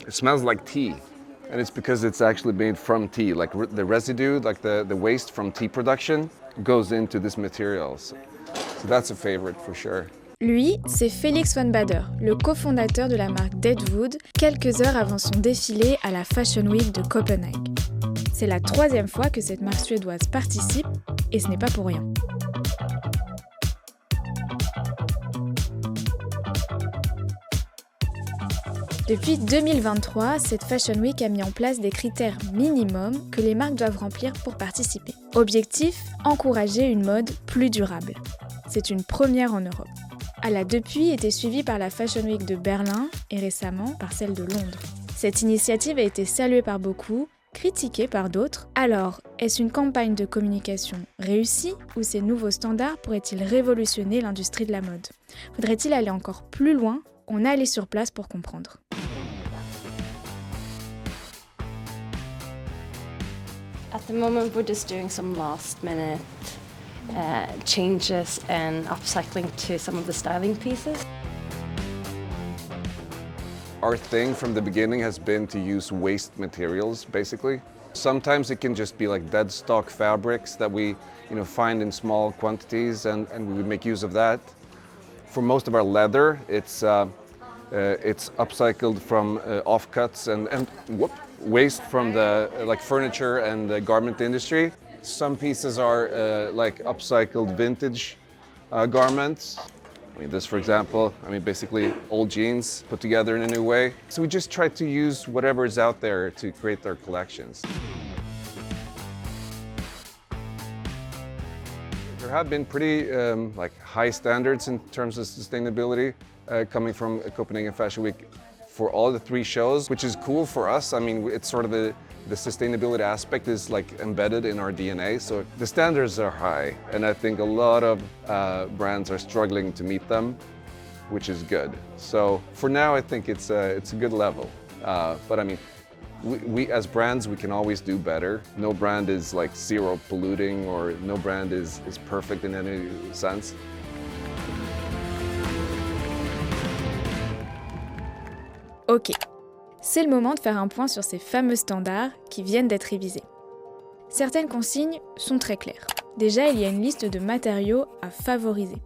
It smells like tea. And it's because it's actually made from tea. Like the residue, like the waste from tea production goes into this material. So that's a favorite for sure. Lui, c'est Felix von Bader, le cofondateur de la marque Deadwood, quelques heures avant son défilé à la Fashion Week de Copenhague. C'est la 3e fois que cette marque suédoise participe, et ce n'est pas pour rien. Depuis 2023, cette Fashion Week a mis en place des critères minimums que les marques doivent remplir pour participer. Objectif, encourager une mode plus durable. C'est une première en Europe. Elle a depuis été suivie par la Fashion Week de Berlin et récemment par celle de Londres. Cette initiative a été saluée par beaucoup, critiquée par d'autres. Alors, est-ce une campagne de communication réussie ou ces nouveaux standards pourraient-ils révolutionner l'industrie de la mode ? Faudrait-il aller encore plus loin ? On est allé sur place pour comprendre. At the moment, we're just doing some last-minute changes and upcycling to some of the styling pieces. Our thing from the beginning has been to use waste materials, basically. Sometimes it can just be like dead stock fabrics that we, find in small quantities, and we make use of that. For most of our leather, it's upcycled from offcuts and waste from the furniture and the garment industry. Some pieces are upcycled vintage garments. This, for example, basically old jeans put together in a new way. So we just try to use whatever is out there to create their collections. There have been pretty high standards in terms of sustainability coming from Copenhagen Fashion Week for all the 3 shows, which is cool for us. It's sort of the sustainability aspect is embedded in our DNA, so the standards are high, and I think a lot of brands are struggling to meet them, which is good. So for now, I think it's a good level. But we as brands, we can always do better. No brand is zero polluting, or no brand is perfect in any sense. Ok. C'est le moment de faire un point sur ces fameux standards qui viennent d'être révisés. Certaines consignes sont très claires. Déjà, il y a une liste de matériaux à favoriser.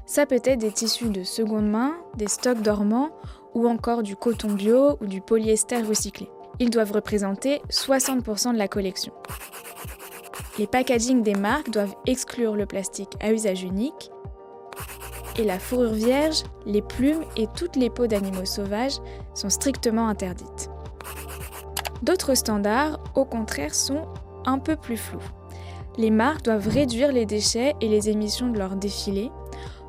Ça peut être des tissus de seconde main, des stocks dormants ou encore du coton bio ou du polyester recyclé. Ils doivent représenter 60% de la collection. Les packagings des marques doivent exclure le plastique à usage unique. Et la fourrure vierge, les plumes et toutes les peaux d'animaux sauvages sont strictement interdites. D'autres standards, au contraire, sont un peu plus flous. Les marques doivent réduire les déchets et les émissions de leurs défilés.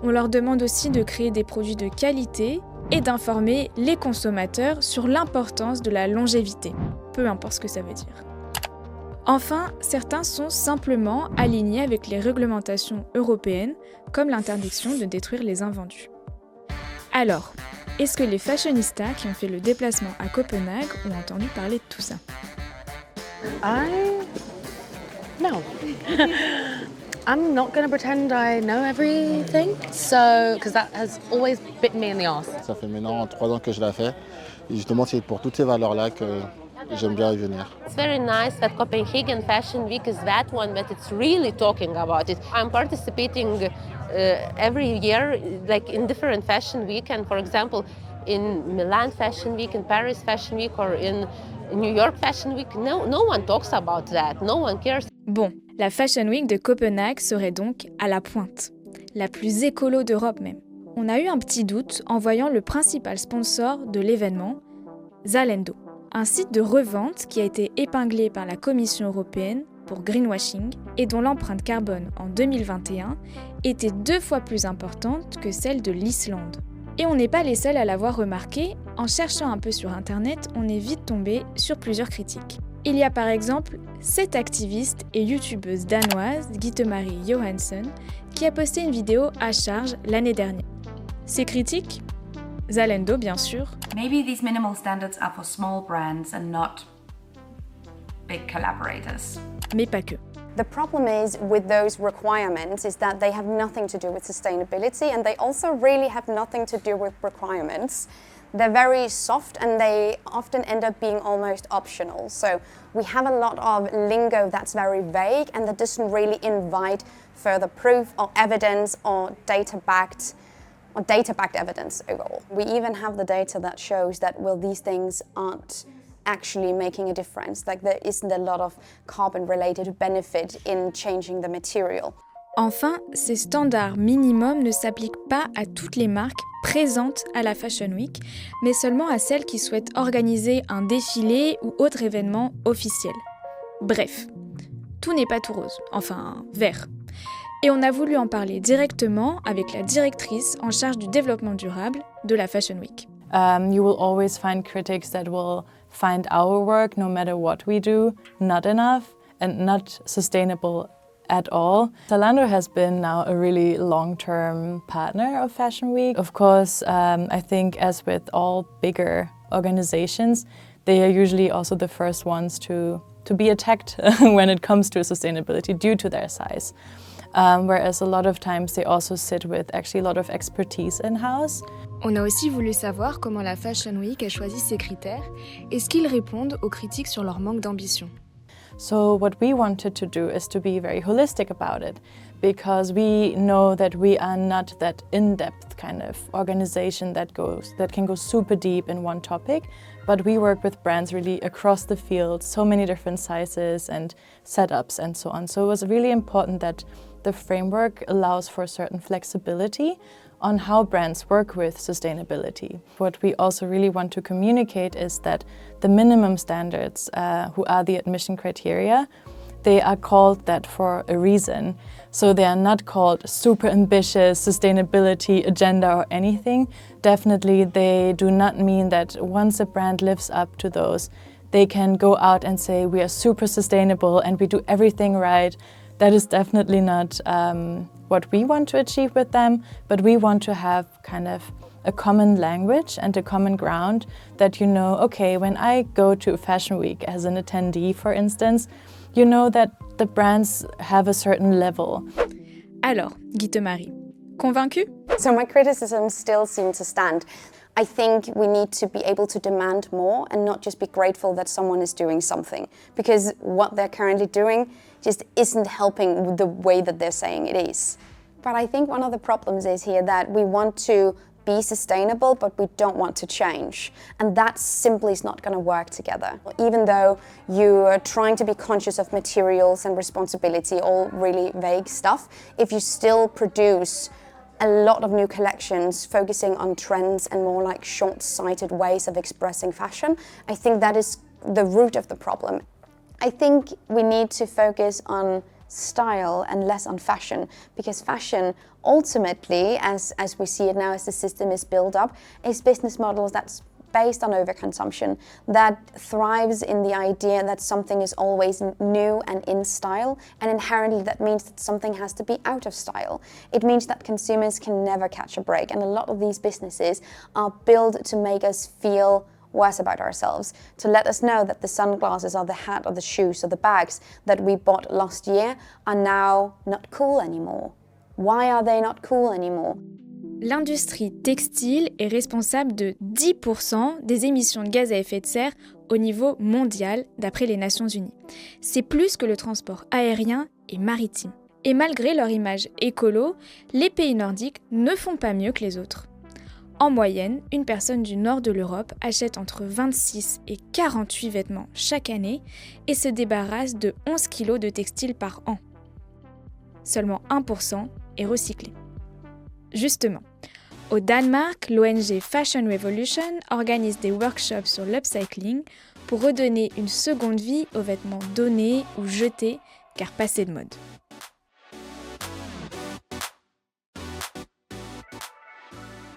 On leur demande aussi de créer des produits de qualité et d'informer les consommateurs sur l'importance de la longévité, peu importe ce que ça veut dire. Enfin, certains sont simplement alignés avec les réglementations européennes, comme l'interdiction de détruire les invendus. Alors, est-ce que les fashionistas qui ont fait le déplacement à Copenhague ont entendu parler de tout ça ? No. I'm not going to pretend I know everything, because that has always bitten me in the arse. Ça fait maintenant 3 ans que je la fais. Et justement, c'est pour toutes ces valeurs-là que j'aime bien venir. It's very nice that Copenhagen Fashion Week is that one, but it's really talking about it. I'm participating every year, in different fashion week, and for example, in Milan Fashion Week, in Paris Fashion Week, or in New York Fashion Week, no one talks about that, no one cares. Bon, la Fashion Week de Copenhague serait donc à la pointe, la plus écolo d'Europe même. On a eu un petit doute en voyant le principal sponsor de l'événement, Zalando, un site de revente qui a été épinglé par la Commission européenne pour greenwashing et dont l'empreinte carbone en 2021 était 2 fois plus importante que celle de l'Islande. Et on n'est pas les seuls à l'avoir remarqué, en cherchant un peu sur internet, on est vite tombé sur plusieurs critiques. Il y a par exemple cette activiste et youtubeuse danoise, Gitte-Marie Johansson, qui a posté une vidéo à charge l'année dernière. Ses critiques ? Zalando, bien sûr. Maybe these minimal standards are for small brands and not big collaborators. Mais pas que. The problem is with those requirements is that they have nothing to do with sustainability, and they also really have nothing to do with requirements. they're very soft and they often end up being almost optional. So we have a lot of lingo that's very vague and that doesn't really invite further proof or evidence or data-backed evidence overall. We even have the data that shows that, well, these things aren't actually making a difference. Like there isn't a lot of carbon-related benefit in changing the material. Enfin, ces standards minimums ne s'appliquent pas à toutes les marques présentes à la Fashion Week, mais seulement à celles qui souhaitent organiser un défilé ou autre événement officiel. Bref, tout n'est pas tout rose, enfin vert. Et on a voulu en parler directement avec la directrice en charge du développement durable de la Fashion Week. You will always find critics that will find our work, no matter what we do, not enough and not sustainable at all. Zalando has been now a really long-term partner of Fashion Week. Of course, I think as with all bigger organizations, they are usually also the first ones to be attacked when it comes to sustainability due to their size. Whereas a lot of times they also sit with actually a lot of expertise in-house. On a aussi voulu savoir comment la Fashion Week a choisi ces critères et ce qu'ils répondent aux critiques sur leur manque d'ambition. So what we wanted to do is to be very holistic about it, because we know that we are not that in-depth kind of organization that can go super deep in one topic, but we work with brands really across the field, so many different sizes and setups and so on. So it was really important that the framework allows for certain flexibility on how brands work with sustainability. What we also really want to communicate is that the minimum standards, who are the admission criteria, they are called that for a reason. So they are not called super ambitious sustainability agenda or anything. Definitely they do not mean that once a brand lives up to those, they can go out and say we are super sustainable and we do everything right. That is definitely not what we want to achieve with them, but we want to have kind of a common language and a common ground that you know, okay, when I go to Fashion Week as an attendee, for instance, you know that the brands have a certain level. Alors, Guy-Marie, convaincu? So my criticisms still seem to stand. I think we need to be able to demand more and not just be grateful that someone is doing something, because what they're currently doing just isn't helping the way that they're saying it is. But I think one of the problems is here that we want to be sustainable, but we don't want to change. And that simply is not going to work together. Even though you're trying to be conscious of materials and responsibility, all really vague stuff, if you still produce a lot of new collections focusing on trends and more like short-sighted ways of expressing fashion, I think that is the root of the problem. I think we need to focus on style and less on fashion, because fashion ultimately, as we see it now as the system is built up, is business models that's based on overconsumption, that thrives in the idea that something is always new and in style, and inherently that means that something has to be out of style. It means that consumers can never catch a break, and a lot of these businesses are built to make us feel worse about ourselves, to let us know that the sunglasses or the hat or the shoes or the bags that we bought last year are now not cool anymore. Why are they not cool anymore? L'industrie textile est responsable de 10% des émissions de gaz à effet de serre au niveau mondial, d'après les Nations Unies. C'est plus que le transport aérien et maritime. Et malgré leur image écolo, les pays nordiques ne font pas mieux que les autres. En moyenne, une personne du nord de l'Europe achète entre 26 et 48 vêtements chaque année et se débarrasse de 11 kg de textile par an. Seulement 1% est recyclé. Justement, au Danemark, l'ONG Fashion Revolution organise des workshops sur l'upcycling pour redonner une seconde vie aux vêtements donnés ou jetés car passés de mode.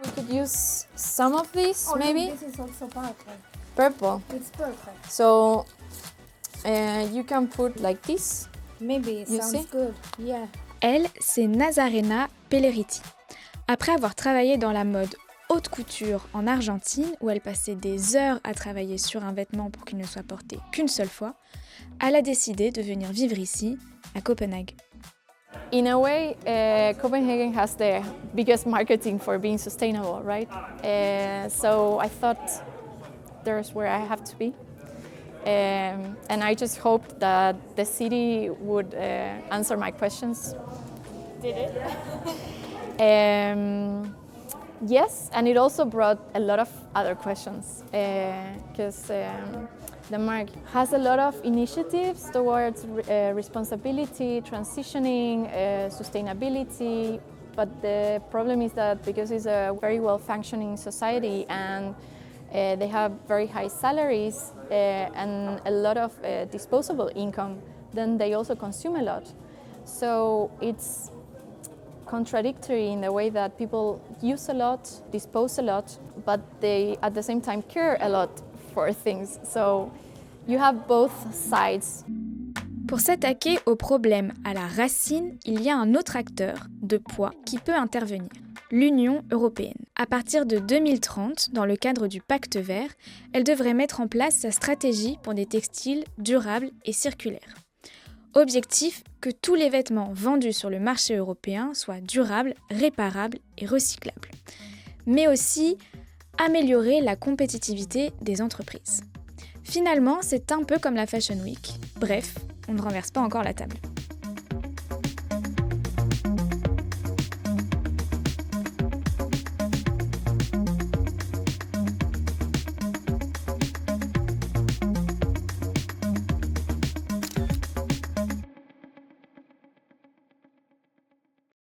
We could use some of these, maybe? This is also purple. Purple. It's perfect. So you can put like this. Maybe it You sounds see? good. Yeah. Elle, c'est Nazarena Pelleriti. Après avoir travaillé dans la mode haute couture en Argentine, où elle passait des heures à travailler sur un vêtement pour qu'il ne soit porté qu'une seule fois, elle a décidé de venir vivre ici, à Copenhague. In a way, Copenhagen has the biggest marketing for being sustainable, right? So I thought there's where I have to be. And I just hoped that the city would answer my questions. Did it? Yes, and it also brought a lot of other questions because the mark has a lot of initiatives towards responsibility, transitioning, sustainability, but the problem is that because it's a very well-functioning society and they have very high salaries and a lot of disposable income, then they also consume a lot. So it's contradictory in the way that people use a lot, dispose a lot, but they at the same time care a lot for things. So you have both sides. Pour s'attaquer au problème à la racine, il y a un autre acteur de poids qui peut intervenir, l'Union européenne. À partir de 2030, dans le cadre du pacte vert, elle devrait mettre en place sa stratégie pour des textiles durables et circulaires. Objectif, que tous les vêtements vendus sur le marché européen soient durables, réparables et recyclables. Mais aussi améliorer la compétitivité des entreprises. Finalement, c'est un peu comme la Fashion Week. Bref, on ne renverse pas encore la table.